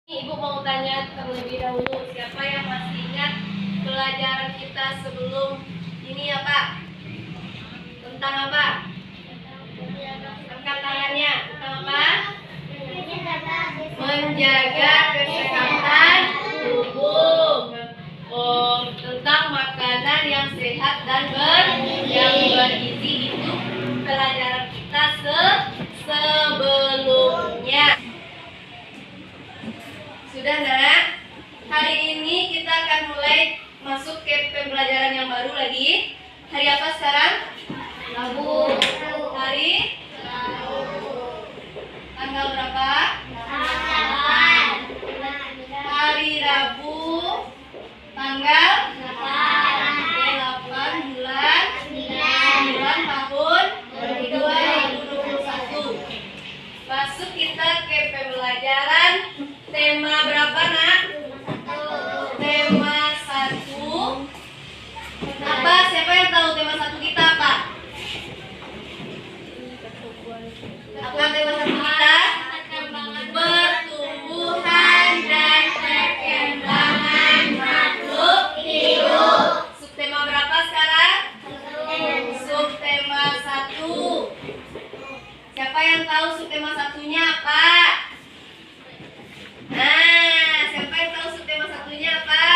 Ibu mau tanya terlebih dahulu, siapa yang masih ingat pelajaran kita sebelum ini ya Pak? Tentang apa? Angkat tangannya. Tentang apa? Menjaga kesehatan tubuh. Tentang makanan yang sehat dan bergizi itu pelajaran kita sebelumnya. Sudah nak? Hari ini kita akan mulai masuk ke pembelajaran yang baru lagi. Hari apa sekarang? Rabu. Hari? Tanggal berapa? Hari Rabu. Tanggal 8 bulan 9 tahun 2021. Masuk kita ke pembelajaran tema berapa nak? Tema 1. Apa? Siapa yang tahu tema 1 kita apa? Apa tema 1 kita? Pertumbuhan dan perkembangan makhluk hidup. Subtema berapa sekarang? Subtema 1. Siapa yang tahu subtema 1-nya apa? Nah, siapa yang tahu subtema 1-nya apa?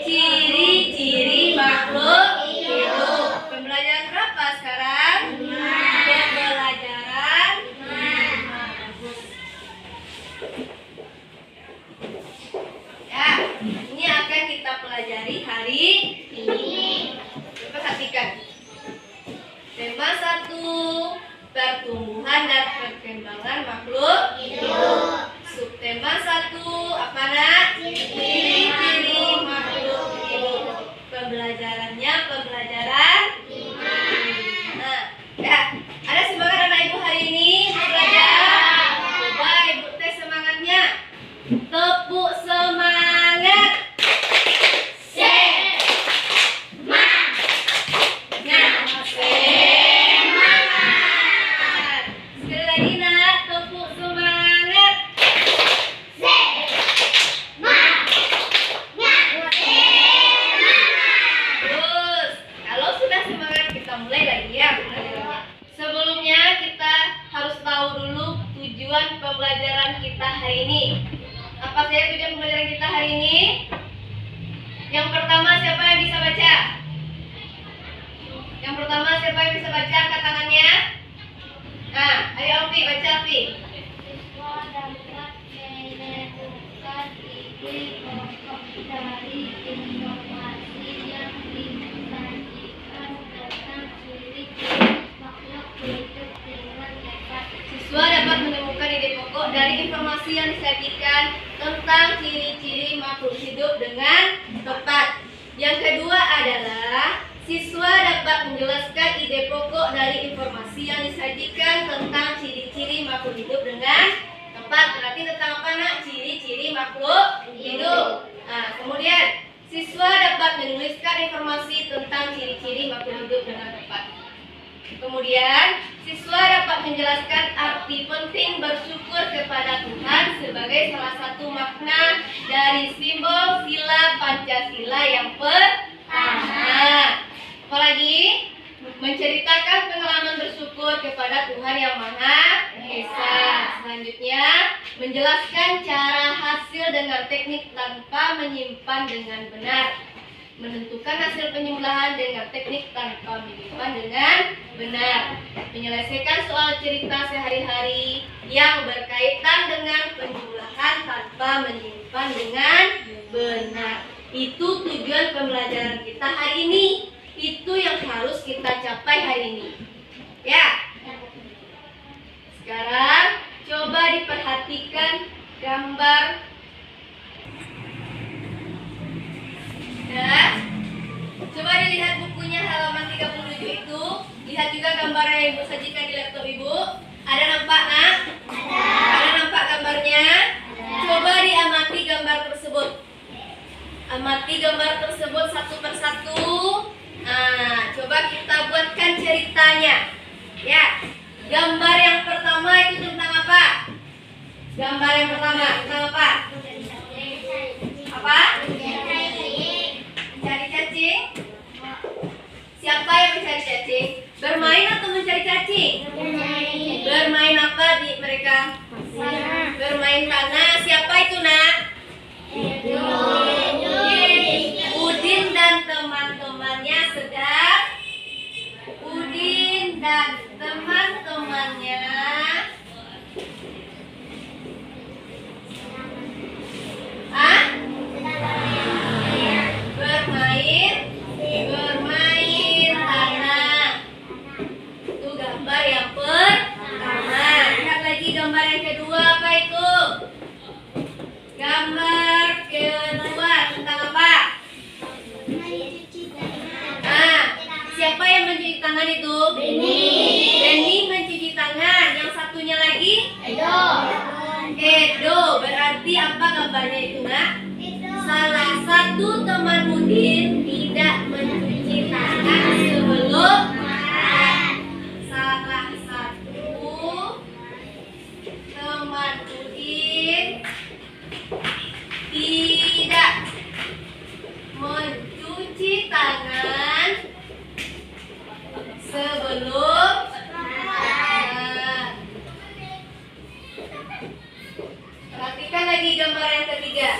Ciri-ciri makhluk hidup. Pembelajaran berapa sekarang? Pembelajaran 5. Bagus. Ya, ini akan kita pelajari hari ini. Perhatikan. Tema 1, pertumbuhan dan perkembangan makhluk hidup. Subtema 1, apa nak? Ciri-ciri makhluk hidup. Pembelajarannya pembelajaran 5. Nah, ya, ada semangat anak ibu hari ini belajar? Coba ibu tes semangatnya. Tepuk semangat. Pembelajaran kita hari ini. Apa saja tujuan pembelajaran kita hari ini? Yang pertama, siapa yang bisa baca? Yang pertama, siapa yang bisa baca? Angkat tangannya. Nah, ayo Alfi, baca Alfi. Siswa dapat menentukan ide pokok dari informasi yang disajikan tentang ciri-ciri makhluk hidup dengan tepat. Siswa dapat menemukan ide pokok dari informasi yang disajikan tentang ciri-ciri makhluk hidup dengan tepat. Yang kedua adalah siswa dapat menjelaskan ide pokok dari informasi yang disajikan tentang ciri-ciri makhluk hidup dengan tepat. Berarti tentang apa nak? Ciri-ciri makhluk hidup. Nah, kemudian siswa dapat menuliskan informasi tentang ciri-ciri makhluk hidup dengan tepat. Kemudian, siswa dapat menjelaskan arti penting bersyukur kepada Tuhan sebagai salah satu makna dari simbol sila Pancasila yang pertama. Apalagi menceritakan pengalaman bersyukur kepada Tuhan yang Maha Esa. Selanjutnya, menjelaskan cara hasil dengan teknik tanpa menyimpan dengan benar. Menentukan hasil penyembelihan dengan teknik tanpa menyimpan dengan benar. Menyelesaikan soal cerita sehari-hari yang berkaitan dengan penyembelihan tanpa menyimpan dengan benar. Itu tujuan pembelajaran kita hari ini. Itu yang harus kita capai hari ini. Ya. Sekarang coba diperhatikan gambar. Ya. Coba dilihat bukunya halaman 37 itu. Lihat juga gambar yang ibu sajikan di laptop ibu. Ada nampak nak? Ada nampak gambarnya? Coba diamati gambar tersebut. Amati gambar tersebut satu persatu. Nah, coba kita buatkan ceritanya. Ya, gambar yang pertama itu tentang apa? Gambar yang pertama, tentang apa? Apa? Mencari cacing. Siapa yang mencari cacing? Bermain atau mencari cacing? Bermain apa di mereka? Bermain tanah. Siapa itu, Nak? Udin dan teman-temannya sedang. Udin dan teman-temannya bermain tanah. Itu gambar yang pertama. Lihat lagi gambar yang kedua, apa itu? Gambar kedua tentang apa? Siapa yang mencuci tangan itu? Beni mencuci tangan. Yang satunya lagi? Edo. Berarti apa gambarnya itu, Nak? Salah satu teman Udin tidak mencuci tangan sebelum makan. Salah satu teman Udin tidak mencuci tangan sebelum makan. Perhatikan lagi gambar yang ketiga.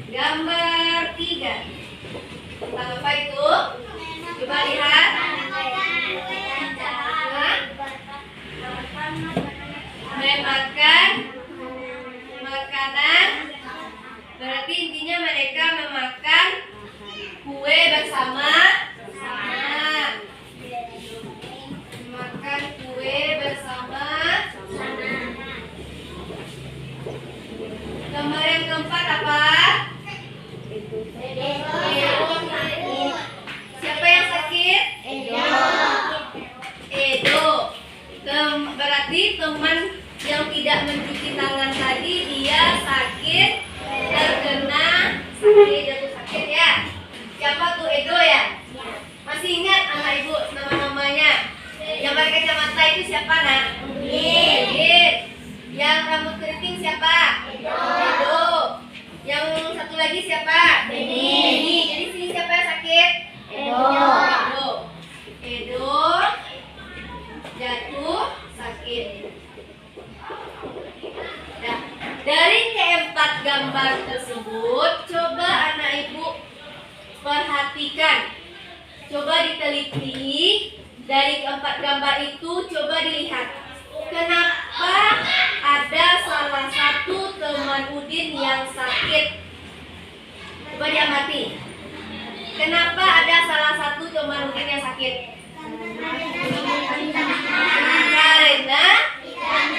Gambar 3. Tentang apa itu? Coba lihat. Memakan makanan. Berarti intinya mereka memakan kue bersama. Makan kue bersama. Gambar yang keempat apa? Siapa yang sakit? Edo. Berarti teman yang tidak mencuci tangan tadi dia sakit, terkena sakit, jatuh sakit ya. Siapa tuh? Edo ya? Masih ingat anak ibu nama-namanya? Yang pakai kacamata itu siapa, Nak? Udin. Yang rambut keriting siapa? Edo. Yang satu lagi siapa? Beni. Jadi sini siapa yang sakit? Edo jatuh sakit. Nah, dari keempat gambar tersebut, coba anak ibu perhatikan. Coba diteliti. Dari keempat gambar itu coba dilihat. Kenapa ada salah satu teman Udin yang sakit? Coba diamati. Kenapa ada salah satu teman Udin yang sakit? Karena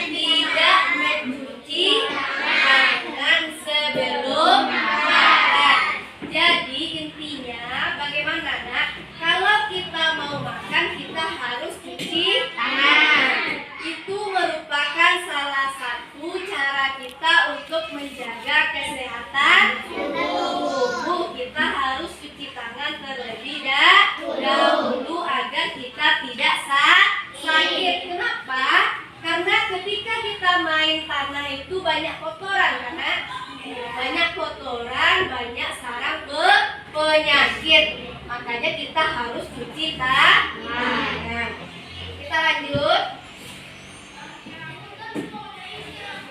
tidak mencuci tangan sebelum makan. Jadi intinya bagaimana, Nak? Kalau kita mau makan, kita harus cuci tangan. Itu merupakan salah satu cara kita untuk menjaga kesehatan tubuh. Kita harus cuci tangan terlebih dahulu agar kita tidak sakit. Kenapa? Karena ketika kita main tanah itu banyak kotoran, karena banyak kotoran, banyak sarang penyakit. Makanya kita harus cuci tangan. Kita lanjut.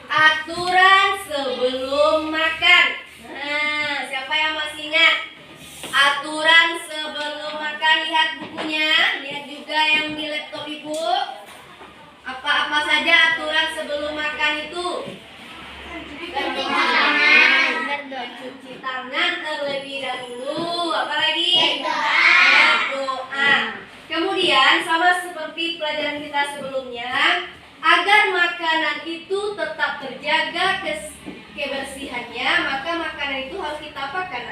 Aturan sebelum makan. Nah, siapa yang masih ingat? Aturan sebelum makan, lihat bukunya, lihat juga yang di laptop ibu. Apa-apa saja aturan sebelum makan itu? Cuci tangan terlebih dahulu. Apalagi? Berdoa. Kemudian sama seperti pelajaran kita sebelumnya, agar makanan itu tetap terjaga kebersihannya, maka makanan itu harus kita apakan?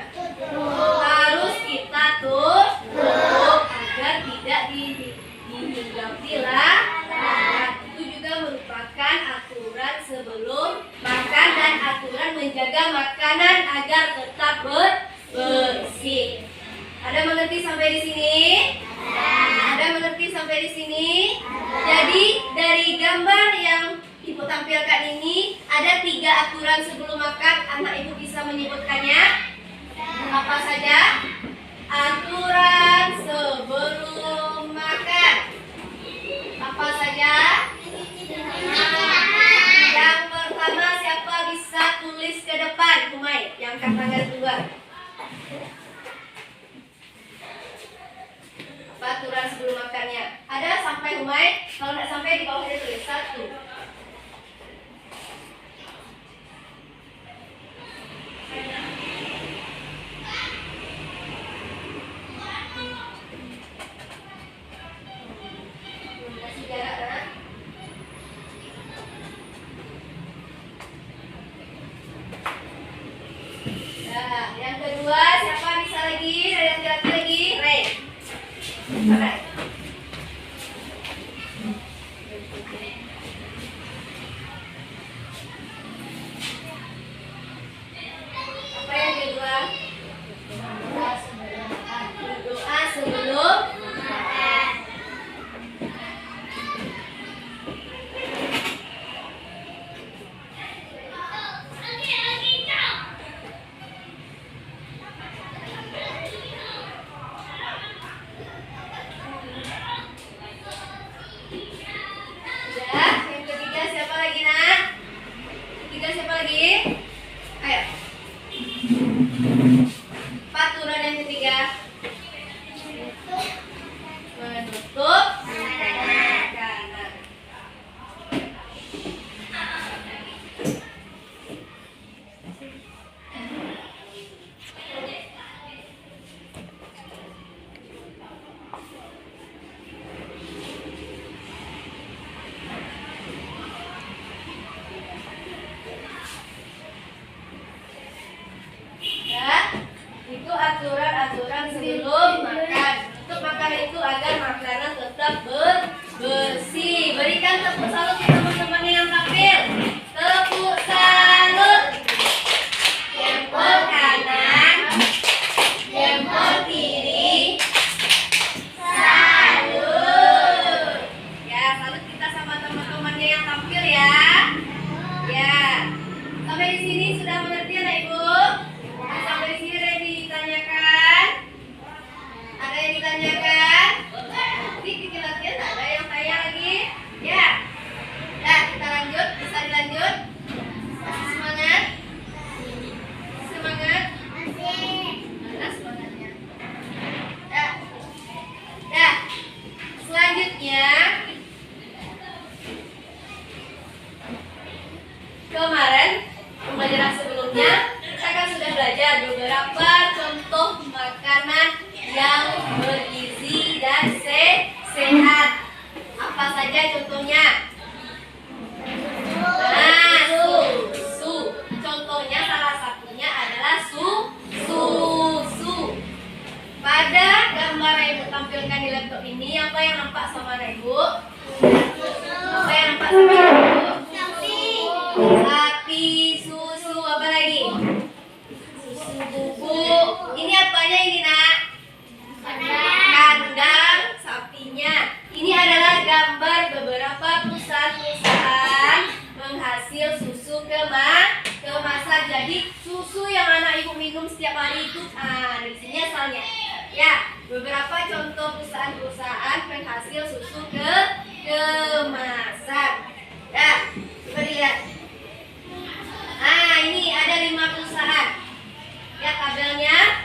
Harus kita tutup agar tidak dihinggapi lalat. Itu juga merupakan aturan sebelum makan dan aturan menjaga makanan agar tetap bersih. Ada mengerti sampai di sini? Ada mengerti sampai di sini? Jadi dari gambar yang ibu tampilkan ini Ada 3 aturan sebelum makan. Anak ibu bisa menyebutkannya? Apa saja? Aturan sebelum makan. Apa saja? Yang pertama, siapa bisa tulis ke depan? Humay, yang angkat tangan kedua. Apa aturan sebelum makannya? Ada sampai Humay? Kalau nggak sampai di bawah dia tulis 1. Kasih jarak, nak. Nah, yang kedua, siapa bisa lagi? Ada yang laki lagi? Ray. Alright. Apa yang kedua? Berdoa sebelum makan. Ya, yang ketiga siapa lagi, nak? Ketiga siapa lagi? Ayo. Aturan yang ketiga. Menutup makanan. Ya, itu aturan-aturan sebelum makan. Untuk makan itu agar makanan tetap bersih. Berikan tepuk salut ke teman-teman yang tampil. Tepuk salut. Jempol kanan, jempol kiri. Salut. Ya, salut kita sama teman-temannya yang tampil ya. Ya. Sampai di sini sudah mengerti anak ibu? Sampai di sini ada yang ditanyakan? Ada yang ditanyakan? Nanti bikin latihan ada yang tanya lagi? Ya. Nah, kita lanjut. Bisa dilanjut? Masih semangat? Semangat? Mana semangatnya? Ya. Ya. Selanjutnya, kemarin pembelajaran sebelumnya kita kan sudah belajar beberapa contoh makanan yang bergizi dan sehat. Apa saja contohnya? Nah, susu. Contohnya salah satunya adalah susu. Pada gambar yang ibu tampilkan di laptop ini, apa yang nampak sama anak ibu? Apa yang nampak sama anak ibu? Sapi, susu, apa lagi? Susu bubuk. Ini apanya ini, nak? Kandang sapinya. Ini adalah gambar beberapa perusahaan-perusahaan penghasil susu kemasan. Jadi susu yang anak ibu minum setiap hari itu, di sini asalnya. Ya, beberapa contoh perusahaan-perusahaan penghasil susu kemasan. Ya, coba dilihat. Ini ada 5 perusahaan. Ya, tabelnya.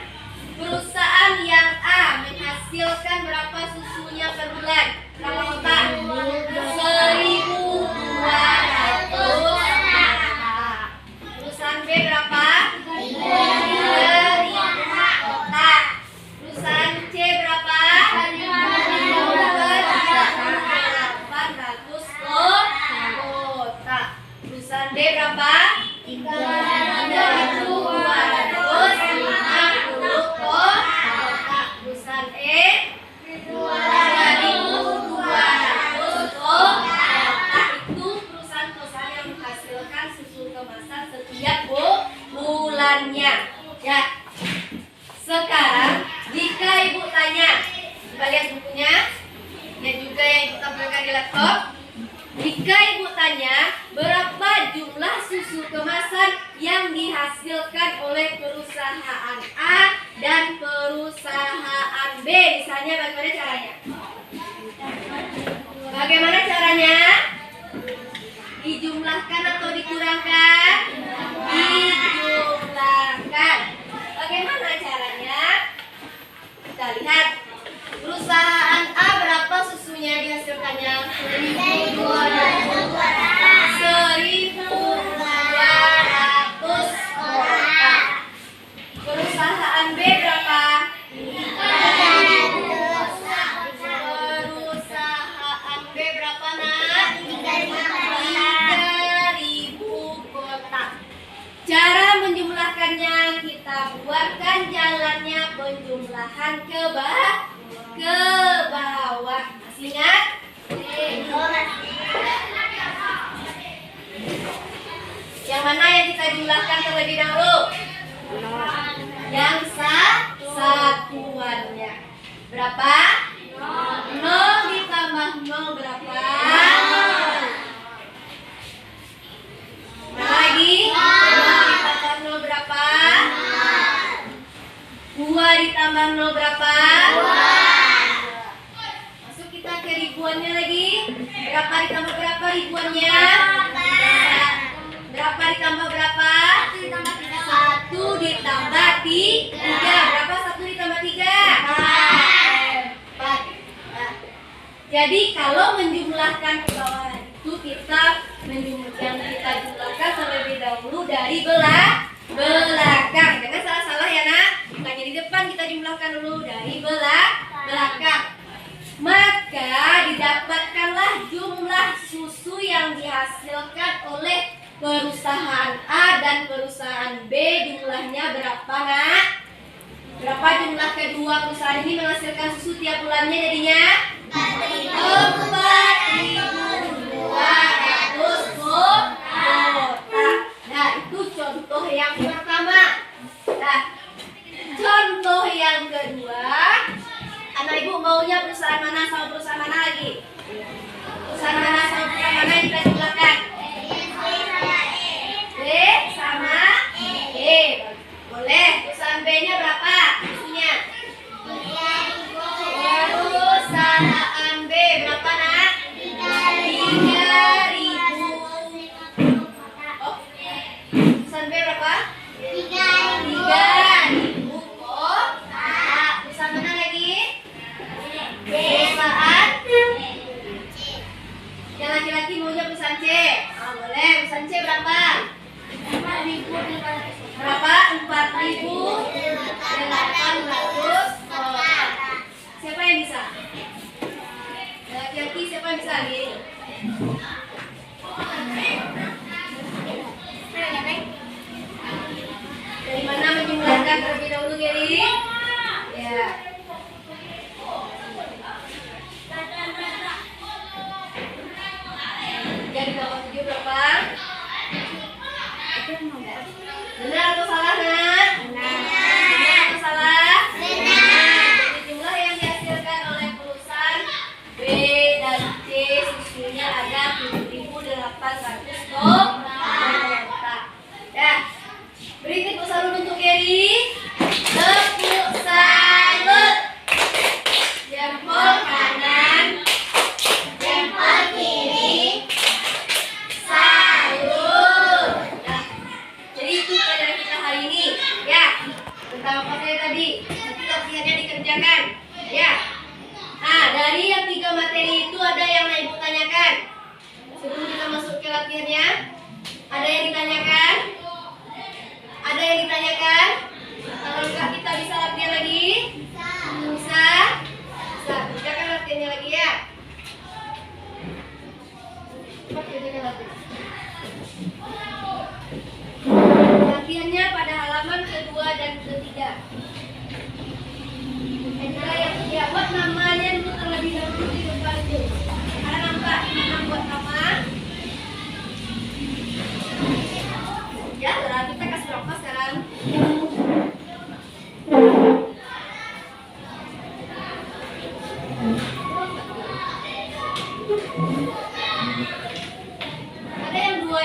Perusahaan yang A menghasilkan berapa susunya per bulan? Berapa kota? 1.200. Perusahaan B berapa? 3.000 kota. Perusahaan C berapa? 800 kota. Perusahaan D berapa? 3.250 kota. Perusahaan E 2.200 kota. Itu perusahaan-perusahaan yang menghasilkan susu kemasan setiap bulannya. Ya. Sekarang jika ibu tanya, kita lihat bukunya, ya juga yang ibu tampilkan di laptop. Jika ibu tanya berapa jumlah susu kemasan yang dihasilkan oleh perusahaan A dan perusahaan B. Misalnya bagaimana caranya? Bagaimana caranya? Dijumlahkan atau dikurangkan? Dijumlahkan. Bagaimana caranya? Kita lihat. Perusahaan A berapa susunya dihasilkannya? 1.200 kotak. Perusahaan B berapa? Perusahaan B berapa, nak? 3.000 kotak. Cara menjumlahkannya, kita buatkan jalannya penjumlahan ke bawah. Masih ingat? Yang mana yang kita jumlahkan terlebih dahulu? Yang satuannya. Berapa? 0 ditambah 0 berapa? Mana lagi? 0 ditambah 0 berapa? 2 ditambah 0 berapa? 2. Masuk kita ke ribuannya lagi. Berapa ditambah berapa ribuannya? Berapa ditambah berapa? 1 ditambah 3. Berapa 1 ditambah 3? 4. Nah, jadi kalau menjumlahkan ke bawah itu kita jumlahkan terlebih dahulu dari belakang. Jangan salah-salah ya, nak. Bukannya di depan, kita jumlahkan dulu dari belakang. Maka didapatkanlah jumlah susu yang dihasilkan oleh perusahaan A dan perusahaan B. Jumlahnya berapa, nak? Berapa jumlah kedua perusahaan ini menghasilkan susu tiap bulannya jadinya? 4.200 kotak. Nah, itu contoh yang pertama. Nah, contoh yang kedua, anak ibu maunya perusahaan mana sama perusahaan mana lagi? Perusahaan mana sama perusahaan mana yang kita jumlahkan? B sama E. Boleh. Perusahaan B-nya berapa susunya? Perusahaan B berapa, nak? 3.000. Oh, perusahaan B berapa? 3.000 kotak. Perusahaan mana lagi? Perusahaan yang laki-laki maunya perusahaan C. Boleh. Perusahaan C berapa? 4.800 kotak. Siapa yang bisa? Laki-laki siapa yang bisa lagi? Dari mana menjumlahkan terlebih dahulu, Geri? Ya. Jadi kalau 7 berapa? Benar atau salah, nak? Benar atau salah? Benar. Jadi jumlah yang dihasilkan oleh perusahaan B dan C susunya ada 7.800 kotak. Dah. Beri tepuk salut untuk Geri. Tepuk salut. Jempol kanan, jempol kiri. Salut. Nah, jadi itu pelajaran kita hari ini. Ya. Tentang apa saya tadi? Nanti latihannya dikerjakan. Ya. Nah, dari yang 3 materi itu ada yang ibu tanyakan. Sebelum kita masuk ke latihannya, ada yang ditanyakan? Ada yang ditanyakan? Kalau enggak kita bisa latihan lagi? Bisa? Bisa. Kerjakan latihannya lagi ya. Cepat kerjakan latihan. Latihannya pada halaman kedua dan ketiga. Kita yang buat namanya dulu terlebih dahulu di depan itu. Ada nampak yang buat nama? Ya, kita kasih berapa sekarang? Ada yang 2